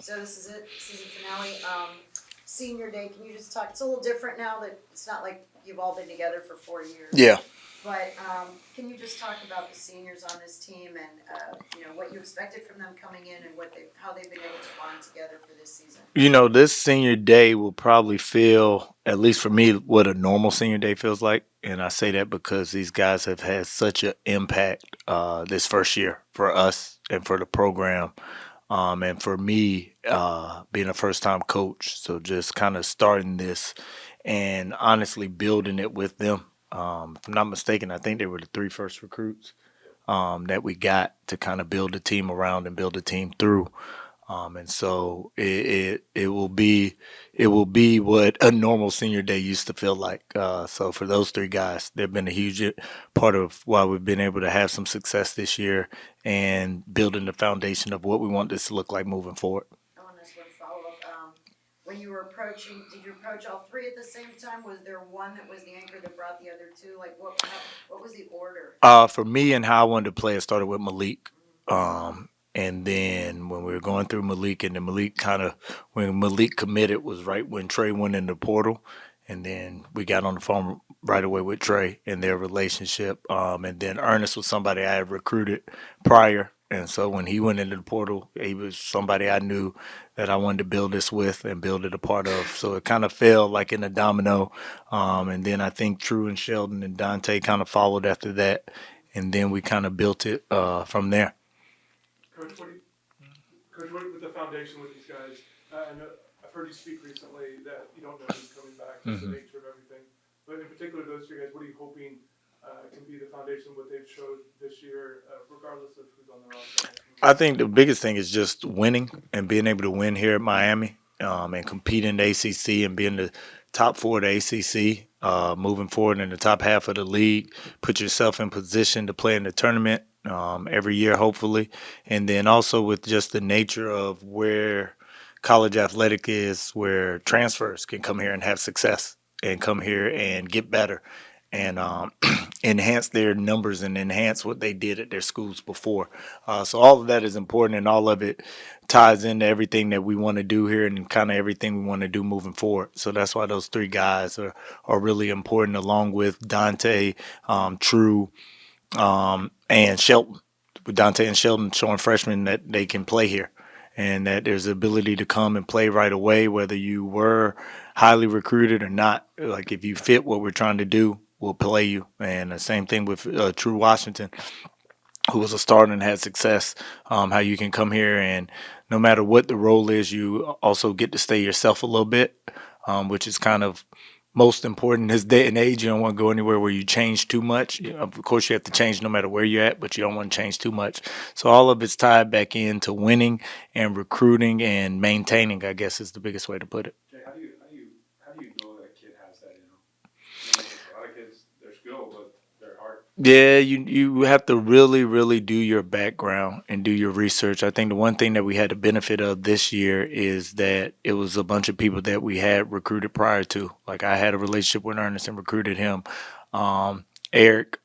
So this is it, season finale. Senior day, can you just talk, it's a little different now that it's not like you've all been together for 4 years. Yeah. But can you just talk about the seniors on this team and what you expected from them coming in and how they've been able to bond together for this season? This senior day will probably feel, at least for me, what a normal senior day feels like. And I say that because these guys have had such an impact this first year for us and for the program. And for me, being a first time coach. So just kind of starting this and honestly building it with them. If I'm not mistaken, I think they were the three first recruits that we got to kind of build a team around and build a team through. And so it will be what a normal senior day used to feel like. So for those three guys, they've been a huge part of why we've been able to have some success this year and building the foundation of what we want this to look like moving forward. I want to sort of follow up. When you were approaching, did you approach all three at the same time? Was there one that was the anchor that brought the other two? Like what was the order? For me and how I wanted to play, it started with Malik. And then when we were going through Malik, and then when Malik committed was right when Trey went in the portal. And then we got on the phone right away with Trey and their relationship. And then Ernest was somebody I had recruited prior. And so when he went into the portal, he was somebody I knew that I wanted to build this with and build it a part of. So it kind of fell like in a domino. And then I think True and Sheldon and Dante kind of followed after that. And then we kind of built it from there. Coach, Coach, with the foundation with these guys, I know I've heard you speak recently that you don't know who's coming back, just the nature of everything. But in particular, those three guys, what are you hoping can be the foundation of what they've showed this year, regardless of who's on the roster? I think the biggest thing is just winning and being able to win here at Miami and compete in the ACC and being the top four of the ACC, moving forward in the top half of the league. Put yourself in position to play in the tournament every year, hopefully. And then also with just the nature of where college athletic is, where transfers can come here and have success and come here and get better and enhance their numbers and enhance what they did at their schools before. So all of that is important, and all of it ties into everything that we want to do here and kind of everything we want to do moving forward. So that's why those three guys are really important, along with Dante, True, and Shelton. With Dante and Sheldon showing freshmen that they can play here and that there's the ability to come and play right away, whether you were highly recruited or not. Like if you fit what we're trying to do, we'll play you. And the same thing with True Washington, who was a starter and had success. How you can come here and no matter what the role is, you also get to stay yourself a little bit, which is kind of most important in this day and age. You don't want to go anywhere where you change too much. Of course, you have to change no matter where you're at, but you don't want to change too much. So all of it's tied back into winning and recruiting and maintaining, I guess, is the biggest way to put it. Jay, how do you know that a kid has that in him? You know, a lot of kids, they're skilled, but they're hard. Yeah, you have to really, really do your background and do your research. I think the one thing that we had the benefit of this year is that it was a bunch of people that we had recruited prior to. Like I had a relationship with Ernest and recruited him. Eric,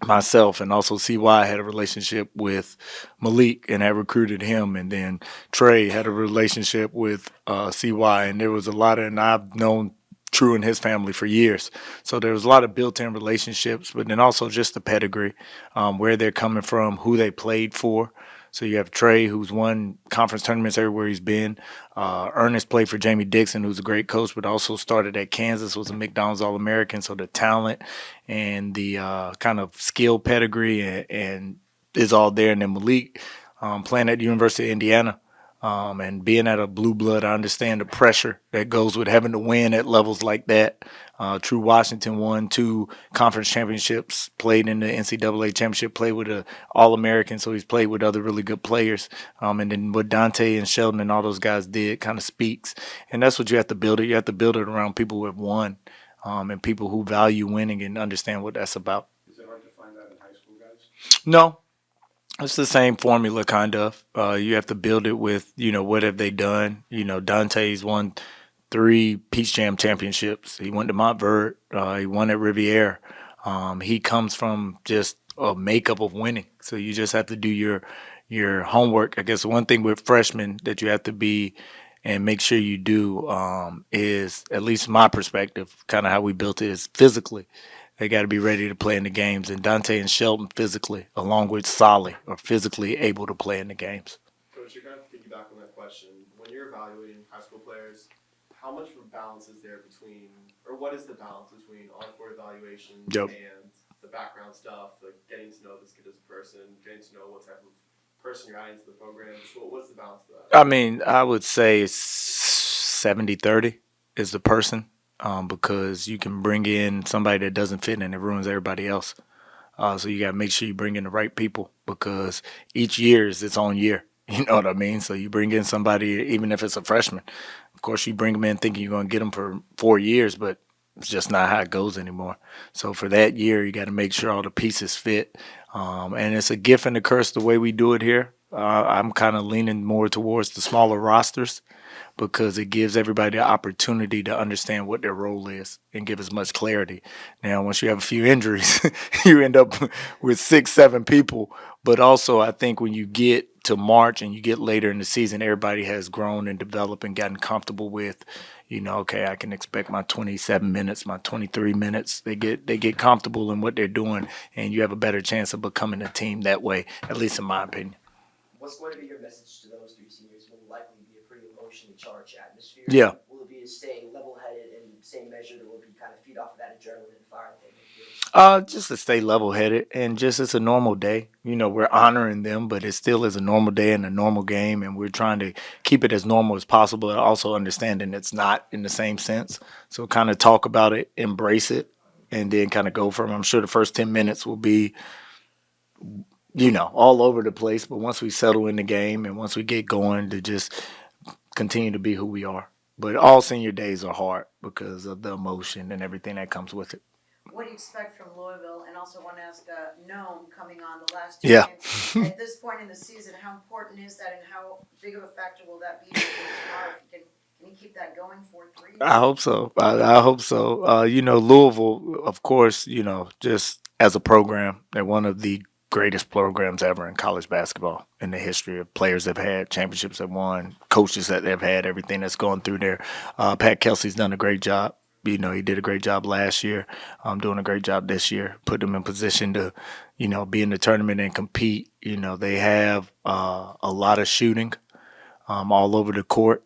myself, and also CY had a relationship with Malik and had recruited him. And then Trey had a relationship with CY. And there was a lot of, and I've known True and his family for years. So there was a lot of built-in relationships, but then also just the pedigree, where they're coming from, who they played for. So you have Trey, who's won conference tournaments everywhere he's been. Ernest played for Jamie Dixon, who's a great coach, but also started at Kansas, was a McDonald's All-American. So the talent and the kind of skill pedigree and is all there. And then Malik playing at the University of Indiana, and being at a blue blood, I understand the pressure that goes with having to win at levels like that. True Washington won 2 conference championships, played in the NCAA championship, played with an All-American, so he's played with other really good players. And then what Dante and Sheldon and all those guys did kind of speaks. And that's what you have to build it. You have to build it around people who have won, and people who value winning and understand what that's about. Is it hard to find that in high school guys? No, it's the same formula, kind of. You have to build it with, what have they done? Dante's won 3 Peach Jam championships. He went to Montverde. He won at Riviera. He comes from just a makeup of winning. So you just have to do your homework. I guess the one thing with freshmen that you have to be and make sure you do is, at least my perspective, kind of how we built it, is physically. They got to be ready to play in the games. And Dante and Shelton physically, along with Solly, are physically able to play in the games. Coach, to kind of piggyback on that question, when you're evaluating high school players, how much of a balance is there between, or what is the balance between on-court evaluation Yep. and the background stuff, like getting to know this kid as a person, getting to know what type of person you're adding to the program? Just what's the balance of that? I mean, I would say it's 70-30 is the person, because you can bring in somebody that doesn't fit and it ruins everybody else. So you got to make sure you bring in the right people, because each year is its own year. You know what I mean? So you bring in somebody, even if it's a freshman. Of course, you bring them in thinking you're going to get them for 4 years, but it's just not how it goes anymore. So for that year, you got to make sure all the pieces fit. And it's a gift and a curse the way we do it here. I'm kind of leaning more towards the smaller rosters, because it gives everybody the opportunity to understand what their role is and give as much clarity. Now, once you have a few injuries, you end up with 6, 7 people. But also, I think when you get to March and you get later in the season, everybody has grown and developed and gotten comfortable with, okay, I can expect my 27 minutes, my 23 minutes. They get comfortable in what they're doing, and you have a better chance of becoming a team that way, at least in my opinion. What's going to be your message to those 3 seniors? Will likely be a pretty emotionally charged atmosphere. Yeah. Will it be to stay level-headed and same measure, or will it be kind of feed off of that adrenaline and fire that they feel? Just to stay level headed, and just it's a normal day. We're honoring them, but it still is a normal day and a normal game, and we're trying to keep it as normal as possible, and also understanding it's not in the same sense. So kind of talk about it, embrace it, and then kind of go from. I'm sure the first 10 minutes will be, all over the place, but once we settle in the game and once we get going, to just continue to be who we are. But all senior days are hard because of the emotion and everything that comes with it. What do you expect from Louisville? And also want to ask Nome coming on the last 2 Yeah. games. At this point in the season, how important is that, and how big of a factor will that be tomorrow? Can you keep that going 4-3? I hope so. I hope so. Louisville, of course, just as a program, they're one of the greatest programs ever in college basketball in the history of players they've had, championships they've won, coaches that they've had, everything that's gone through there. Pat Kelsey's done a great job. He did a great job last year. Doing a great job this year. Put them in position to, be in the tournament and compete. They have a lot of shooting all over the court.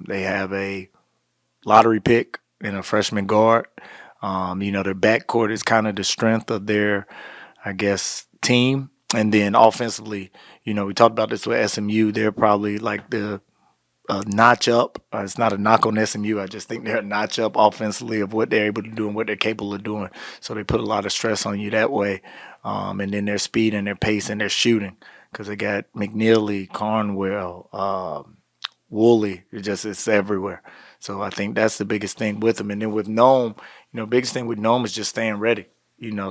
They have a lottery pick and a freshman guard. Their backcourt is kind of the strength of their, I guess, team. And then offensively, we talked about this with SMU. They're probably like the notch up. It's not a knock on SMU. I just think they're a notch up offensively of what they're able to do and what they're capable of doing. So they put a lot of stress on you that way. And then their speed and their pace and their shooting, because they got McNeely, Carnwell, Woolley. It's everywhere. So I think that's the biggest thing with them. And then with Nome, biggest thing with Nome is just staying ready.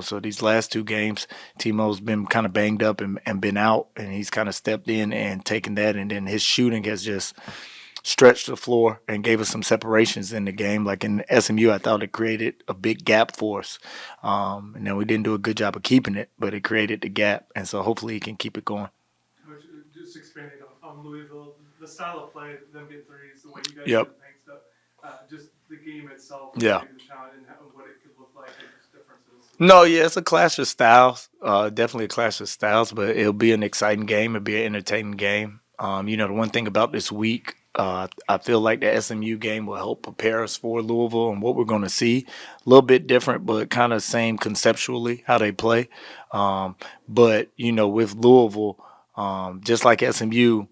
So these last 2 games, Timo's been kind of banged up and been out, and he's kind of stepped in and taken that. And then his shooting has just stretched the floor and gave us some separations in the game. Like in SMU, I thought it created a big gap for us. And then we didn't do a good job of keeping it, but it created the gap. And so hopefully he can keep it going. Coach, just expanding on Louisville, the style of play, them getting threes, the way you guys Yep. do the paint stuff, just the game itself, Yeah. the talent and what it could look like, and just differences. No, yeah, it's a clash of styles. Definitely a clash of styles, but it'll be an exciting game. It'll be an entertaining game. The one thing about this week, I feel like the SMU game will help prepare us for Louisville and what we're going to see. A little bit different, but kind of same conceptually how they play. But with Louisville, just like SMU,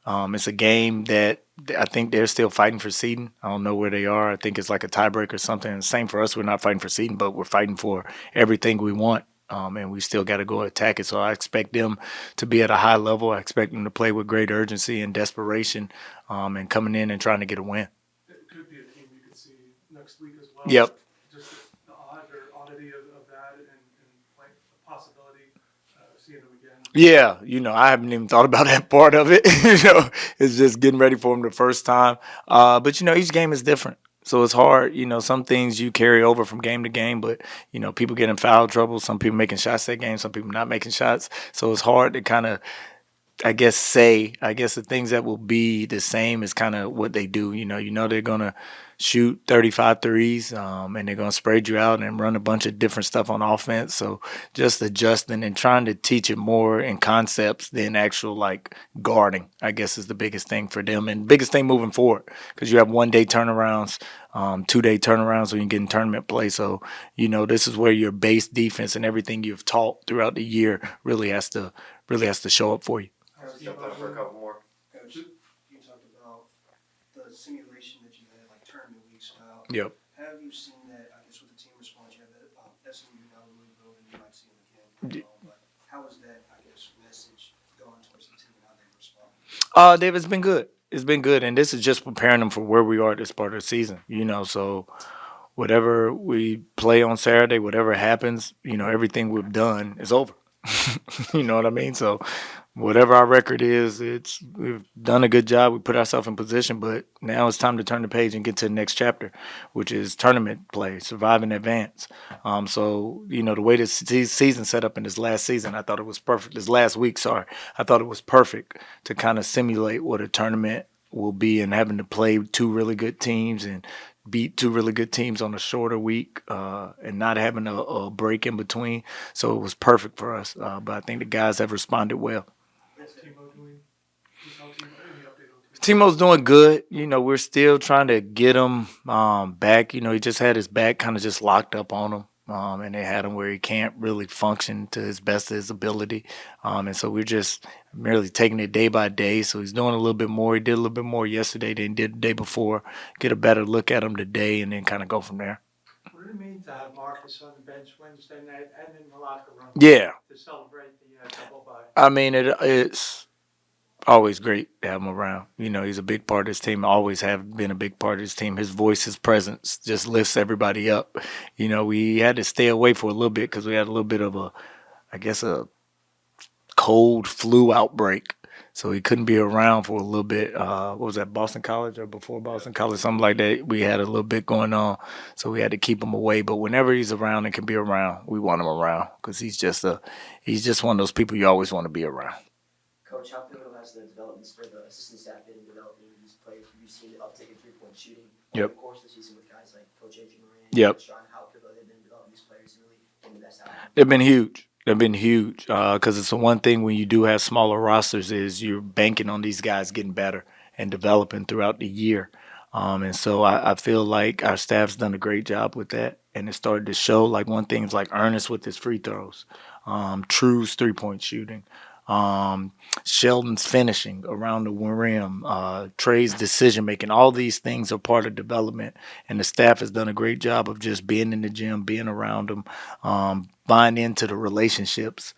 it's a game that I think they're still fighting for seeding. I don't know where they are. I think it's like a tiebreak or something. Same for us. We're not fighting for seeding, but we're fighting for everything we want. And we still got to go attack it. So I expect them to be at a high level. I expect them to play with great urgency and desperation, and coming in and trying to get a win. It could be a team you could see next week as well. Yep. Just the oddity of that and like the possibility of seeing them again. Yeah, I haven't even thought about that part of it. It's just getting ready for them the first time. But each game is different. So it's hard, some things you carry over from game to game, but, people get in foul trouble. Some people making shots that game, some people not making shots. So it's hard to kind of I guess the things that will be the same is kind of what they do. They're gonna shoot 35 threes, and they're gonna spread you out and run a bunch of different stuff on offense. So just adjusting and trying to teach it more in concepts than actual like guarding, I guess, is the biggest thing for them and biggest thing moving forward because you have 1 day turnarounds, 2 day turnarounds when you get in tournament play. So this is where your base defense and everything you've taught throughout the year really has to show up for you. Got time for a couple more. Coach, you talked about the simulation that you had, like tournament week style. Yep. Have you seen that, I guess, with the team response? You have that SMU now Louisville, and you might see them again. But how is that, I guess, message going towards the team and how they respond? David, it's been good. It's been good, and this is just preparing them for where we are at this part of the season. So whatever we play on Saturday, whatever happens, everything we've done is over. You know what I mean? So whatever our record is, we've done a good job. We put ourselves in position, but now it's time to turn the page and get to the next chapter, which is tournament play, survive and advance. So the way this season set up in this last season, I thought it was perfect. This last week, sorry, I thought it was perfect to kind of simulate what a tournament will be and having to play two really good teams and beat two really good teams on a shorter week and not having a break in between. So it was perfect for us. But I think the guys have responded well. What's Timo doing? Any update on Timo? Timo's doing good. We're still trying to get him back. He just had his back kind of just locked up on him. And they had him where he can't really function to his best of his ability. And so we're just merely taking it day by day. So he's doing a little bit more. He did a little bit more yesterday than he did the day before. Get a better look at him today and then kind of go from there. What did it mean to have Marcus on the bench Wednesday night and in the locker room Yeah. to celebrate the double bye? I mean, it's always great to have him around. He's a big part of his team. Always have been a big part of his team. His voice, his presence just lifts everybody up. We had to stay away for a little bit because we had a little bit of a cold flu outbreak. So he couldn't be around for a little bit. What was that, Boston College or before Boston College? Something like that. We had a little bit going on. So we had to keep him away. But whenever he's around and can be around, we want him around because he's just one of those people you always want to be around. Coach, how pivotal has the developments for the assistant staff been in developing these players? Have you seen the uptick in three-point shooting over Yep. the course of the season with guys like Coach A.J. Moran? Yep. How pivotal they've been in developing these players and really getting the best out of them? They've been huge. Because it's the one thing when you do have smaller rosters is you're banking on these guys getting better and developing throughout the year. And so I feel like our staff's done a great job with that. And it started to show, like one thing's like Ernest with his free throws, True's three-point shooting, Sheldon's finishing around the rim, Trey's decision making. All these things are part of development, and the staff has done a great job of just being in the gym, being around them, buying into the relationships,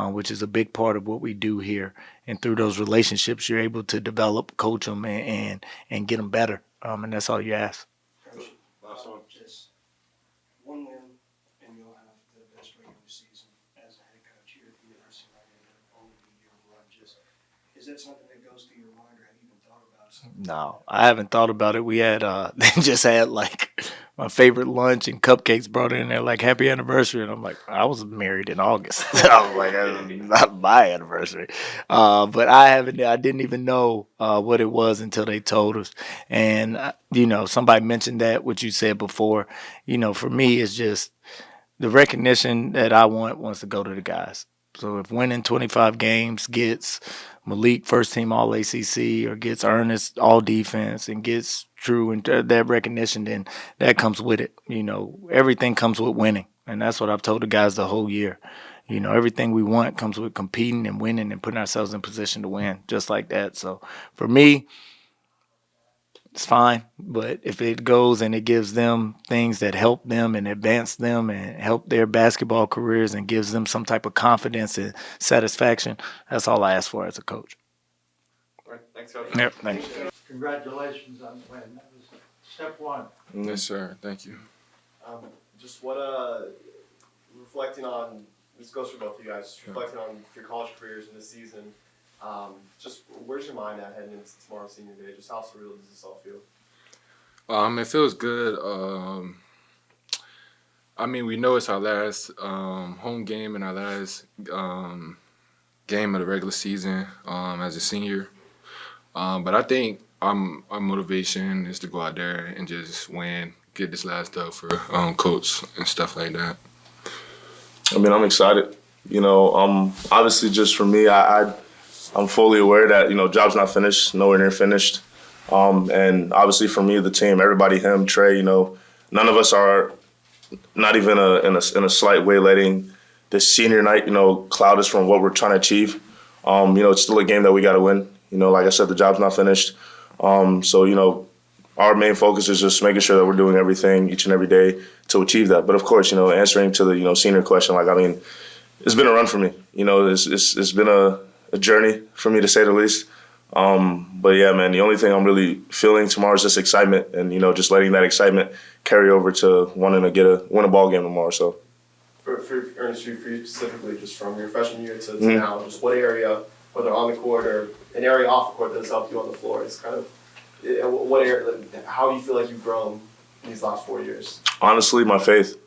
which is a big part of what we do here. And through those relationships, you're able to develop, coach them, and get them better. And that's all you ask. Coach, Last one. just one win, and you'll have the best regular season as a head coach here at the University of Miami, only be year one. Is that something that goes through your mind, or have you even thought about something? No, I haven't thought about it. We had they just had like my favorite lunch and cupcakes brought in there, like happy anniversary, and I'm like, I was married in August. I was like, that's not my anniversary, but I didn't even know what it was until they told us, and somebody mentioned that what you said before. For me, it's just the recognition that I wants to go to the guys. So if winning 25 games gets Malik first team All ACC or gets Ernest All Defense and gets True and that recognition, then that comes with it. Everything comes with winning, and that's what I've told the guys the whole year. Everything we want comes with competing and winning and putting ourselves in position to win, just like that. So for me, it's fine. But if it goes and it gives them things that help them and advance them and help their basketball careers and gives them some type of confidence and satisfaction, that's all I ask for as a coach. All right, thanks, Coach. Yep, thanks. Congratulations on the win. That was step one. Yes, sir. Thank you. Just what reflecting on, this goes for both of you guys, reflecting on your college careers in this season, just where's your mind at heading into tomorrow's senior day? Just how surreal does this all feel? It feels good. We know it's our last home game and our last game of the regular season as a senior. But I think our motivation is to go out there and just win, get this last dub for coach and stuff like that. I mean, I'm excited. Obviously, just for me, I'm fully aware that job's not finished, nowhere near finished. And obviously, for me, the team, everybody, him, Trey, none of us are not even in a slight way letting this senior night, cloud us from what we're trying to achieve. It's still a game that we got to win. Like I said, the job's not finished. So our main focus is just making sure that we're doing everything each and every day to achieve that. But of course, answering to the senior question, it's been a run for me. It's been a journey for me, to say the least. But yeah, man, the only thing I'm really feeling tomorrow is just excitement, and just letting that excitement carry over to wanting to win a ball game tomorrow. So For Ernest, for you specifically, just from your freshman year to now, just what area, whether on the court or an area off the court that has helped you on the floor, is kind of what area, how do you feel like you've grown in these last 4 years? honestly, my faith,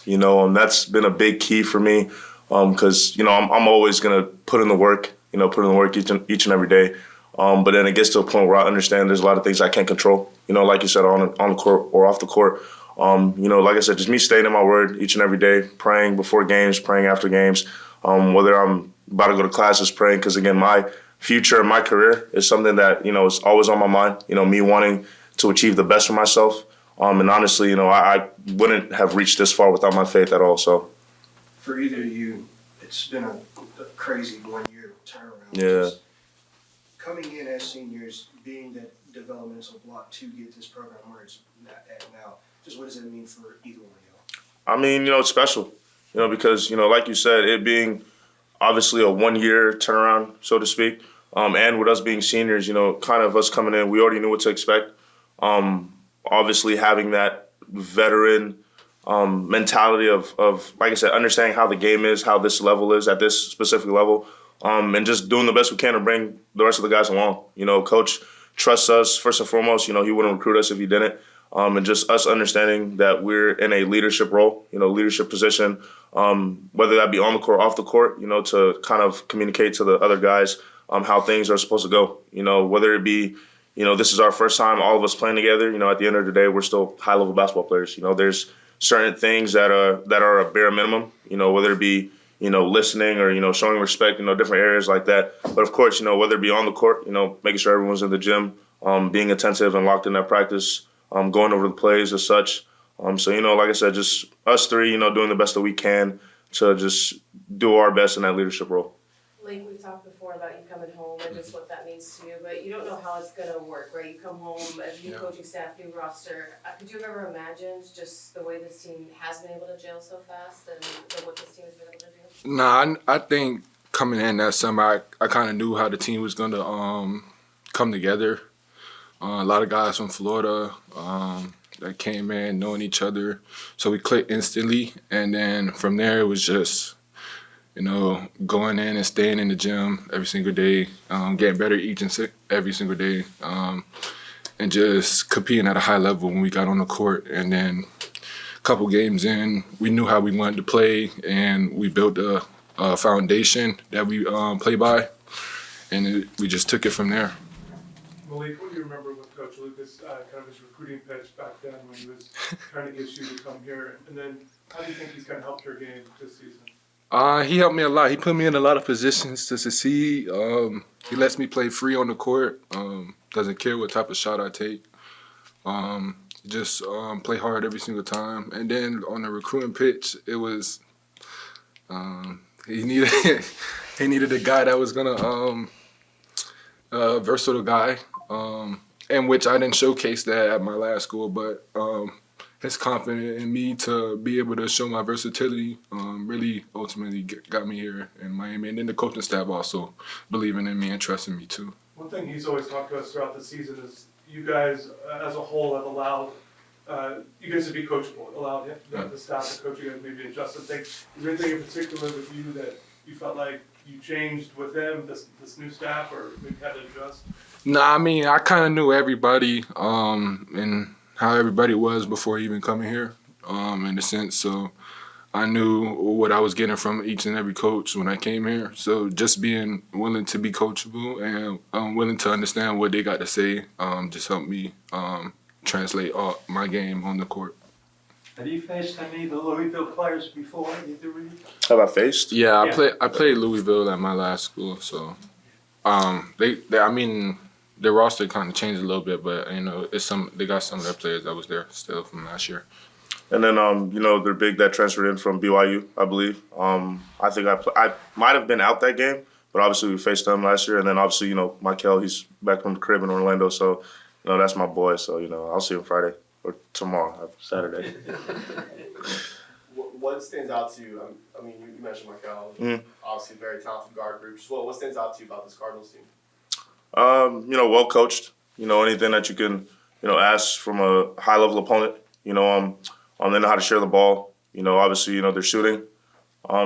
that's been a big key for me, because I'm always gonna put in the work, each and every day. But then it gets to a point where I understand there's a lot of things I can't control. Like you said, on the court or off the court. Like I said, just me staying in my word each and every day, praying before games, praying after games. Whether I'm about to go to classes, praying, because again, my future and my career is something that is always on my mind. Me wanting to achieve the best for myself. And honestly, I wouldn't have reached this far without my faith at all. So For either of you, it's been a crazy 1 year turnaround. Yeah. Just coming in as seniors, being that developmental block to get this program where it's at now, just what does that mean for either one of y'all? I mean, it's special, because like you said, it being obviously a 1 year turnaround, so to speak. And with us being seniors, kind of us coming in, we already knew what to expect. Obviously having that veteran mentality of, like I said, understanding how the game is, how this level is at this specific level, and just doing the best we can to bring the rest of the guys along. Coach trusts us first and foremost. He wouldn't recruit us if he didn't. And just us understanding that we're in a leadership role, leadership position, whether that be on the court, off the court, to kind of communicate to the other guys how things are supposed to go. Whether it be, this is our first time, all of us playing together. At the end of the day, we're still high-level basketball players. There's certain things that are a bare minimum. Whether it be listening or showing respect. Different areas like that. But of course, whether it be on the court, making sure everyone's in the gym, being attentive and locked in that practice. Going over the plays as such. So, like I said, just us three, doing the best that we can to just do our best in that leadership role. Like we've talked before about you coming home and just what that means to you, but you don't know how it's going to work, right? You come home, a new coaching staff, new roster. Could you have ever imagined just the way this team has been able to gel so fast and what this team has been able to do? Nah, I think coming in that summer, I kind of knew how the team was going to come together. A lot of guys from Florida that came in knowing each other. So we clicked instantly. And then from there, it was just, going in and staying in the gym every single day, getting better every single day, and just competing at a high level when we got on the court. And then a couple games in, we knew how we wanted to play, and we built a foundation that we play by. And we just took it from there. Malik, what do you remember with Coach Lucas, kind of his recruiting pitch back then when he was trying to get you to come here? And then how do you think he's kind of helped your game this season? He helped me a lot. He put me in a lot of positions to succeed. He lets me play free on the court. Doesn't care what type of shot I take. Just play hard every single time. And then on the recruiting pitch, it was he needed a guy that was gonna versatile guy. In which I didn't showcase that at my last school, but his confidence in me to be able to show my versatility really ultimately got me here in Miami. And then the coaching staff also believing in me and trusting me too. One thing he's always talked to us throughout the season is you guys as a whole have allowed you guys to be coachable, allowed the staff to coach you guys, maybe adjust some things. Is there anything in particular with you that you felt like you changed with him, this new staff, or maybe had to adjust? Nah, I mean, I kind of knew everybody and how everybody was before even coming here, in a sense. So I knew what I was getting from each and every coach when I came here. So just being willing to be coachable and willing to understand what they got to say just helped me translate all my game on the court. Have you faced any of the Louisville players before, either of you? Have I faced? Yeah, Yeah. I played Louisville at my last school, so they I mean their roster kind of changed a little bit, but you know they got some of their players that was there still from last year. And then, you know, they're big that transferred in from BYU, I believe. I think I might have been out that game, but obviously we faced them last year. And then obviously, you know, Michael, he's back from the crib in Orlando, so you know that's my boy. So you know, I'll see him Friday or tomorrow, Saturday. What stands out to you? I mean, you mentioned Michael, obviously very talented guard group. Just what stands out to you about this Cardinals team? You know, well coached. You know, anything that you can, you know, ask from a high level opponent. You know, they know how to share the ball. You know, obviously, you know, they're shooting.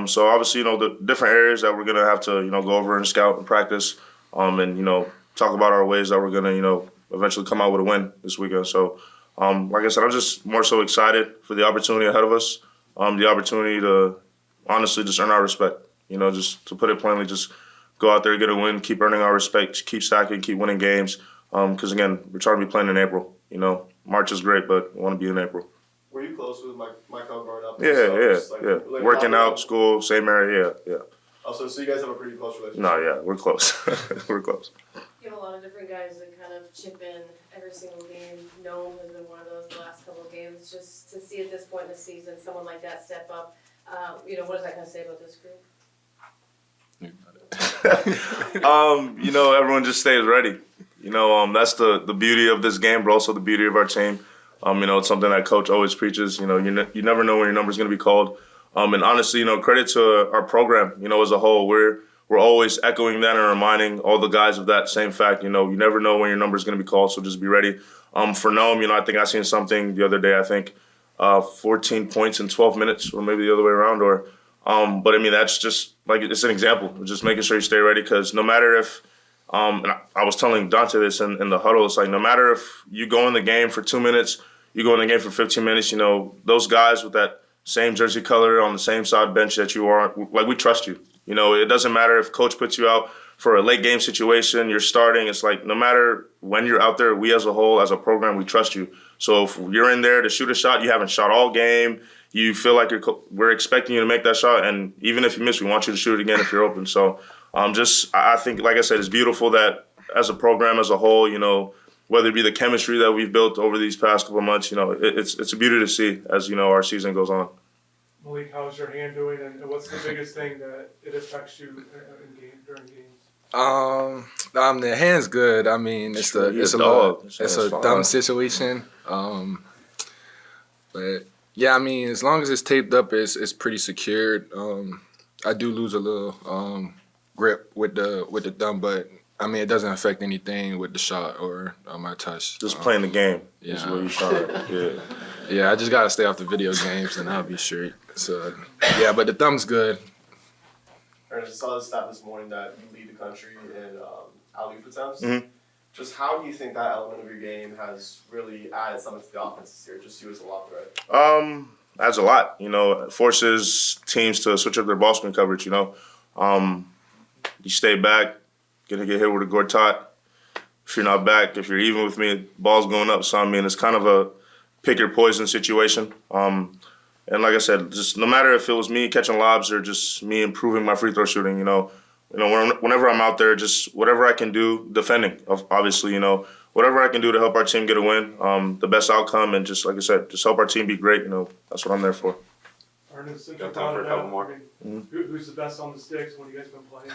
So obviously, you know, the different areas that we're gonna have to, you know, go over and scout and practice. And you know, talk about our ways that we're gonna, you know, eventually come out with a win this weekend. So, like I said, I'm just more so excited for the opportunity ahead of us. The opportunity to honestly just earn our respect. You know, just to put it plainly, just go out there, get a win, keep earning our respect, keep stacking, keep winning games. Because again, we're trying to be playing in April. You know, March is great, but we want to be in April. Were you close with Michael growing up? Yeah. Working out, school, same area, yeah. Oh, so you guys have a pretty close relationship? No, yeah, we're close. We're close. You have a lot of different guys that kind of chip in every single game. Noam has been one of those the last couple of games. Just to see at this point in the season someone like that step up, you know, what does that kind of say about this group? You know, everyone just stays ready. You know, that's the beauty of this game, but also the beauty of our team. You know, it's something that Coach always preaches. You know, you never know when your number's going to be called. And honestly, you know, credit to our program. You know, as a whole, we're always echoing that and reminding all the guys of that same fact. You know, you never know when your number's going to be called, so just be ready. For Noam, you know, I think I seen something the other day. I think 14 points in 12 minutes, or maybe the other way around. But I mean, that's just like it's an example. Just making sure you stay ready, because no matter if. And I was telling Dante this in the huddle. It's like no matter if you go in the game for 2 minutes, you go in the game for 15 minutes. You know, those guys with that same jersey color on the same side bench that you are, like, we trust you. You know, it doesn't matter if coach puts you out for a late game situation, you're starting. It's like no matter when you're out there, we as a whole, as a program, we trust you. So if you're in there to shoot a shot, you haven't shot all game, you feel like we're expecting you to make that shot, and even if you miss, we want you to shoot it again if you're open. So I think, like I said, it's beautiful that as a program as a whole, you know, whether it be the chemistry that we've built over these past couple of months, you know, it's a beauty to see as, you know, our season goes on. Malik, how's your hand doing, and what's the biggest thing that it affects you during games? The hand's good. I mean, it's a dumb situation. But yeah, I mean, as long as it's taped up, it's pretty secured. I do lose a little grip with the thumb, but I mean, it doesn't affect anything with the shot or my touch. Just playing the game is where you shot. Yeah. Yeah, I just gotta stay off the video games and I'll be straight. So yeah, but the thumb's good. Ernest, I saw this stat this morning that you lead the country in alley-oop attempts. Mm-hmm. Just how do you think that element of your game has really added something to the offense this year? Just you as a lob threat. Adds a lot. You know, it forces teams to switch up their ball screen coverage. You know, you stay back, gonna get hit with a Gortat. If you're not back, if you're even with me, ball's going up. So I mean, it's kind of a pick your poison situation. And like I said, just no matter if it was me catching lobs or just me improving my free throw shooting, you know, whenever I'm out there, just whatever I can do, defending, obviously, you know, whatever I can do to help our team get a win, the best outcome, and just like I said, just help our team be great. You know, that's what I'm there for. Ernest, since Got time for a couple more. Who's the best on the sticks when you guys been playing?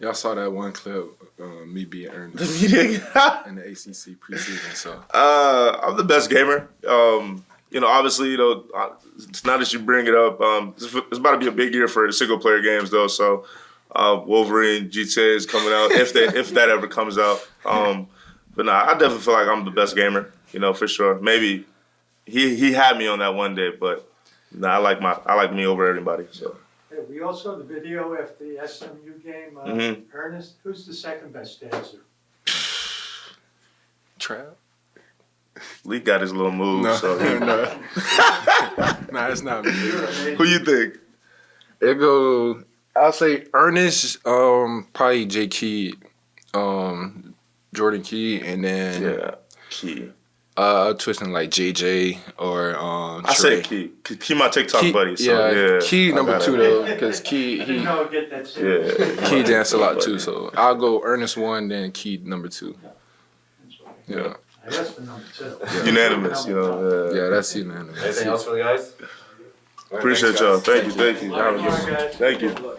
Y'all saw that one clip, me being Ernest in the ACC preseason. So I'm the best gamer. You know, obviously, you know, it's not that you bring it up. It's about to be a big year for single player games, though. So Wolverine GTA is coming out if that ever comes out. But no, I definitely feel like I'm the best gamer. You know, for sure. Maybe he had me on that one day, but no, I like me over everybody. So. Hey, we also saw the video after the SMU game. Ernest, who's the second best dancer? Trav. Lee got his little move. No, So nah, it's not me. who you think? It go. I'll say Ernest, probably J. Key, Jordan Key, and then Yeah, Key. Twisting like JJ or I say Trey. Key. Key my TikTok Key, buddy. So yeah, Key I number got 2 it. though, because Key he Get that shit. Yeah, Key dance a lot too. So I'll go Ernest 1, then Key number 2. Yeah, That's the number 2. unanimous. You know. yeah, that's unanimous. Anything else for the guys? Appreciate y'all. Thank you. Have a good one. Guys. Thank you.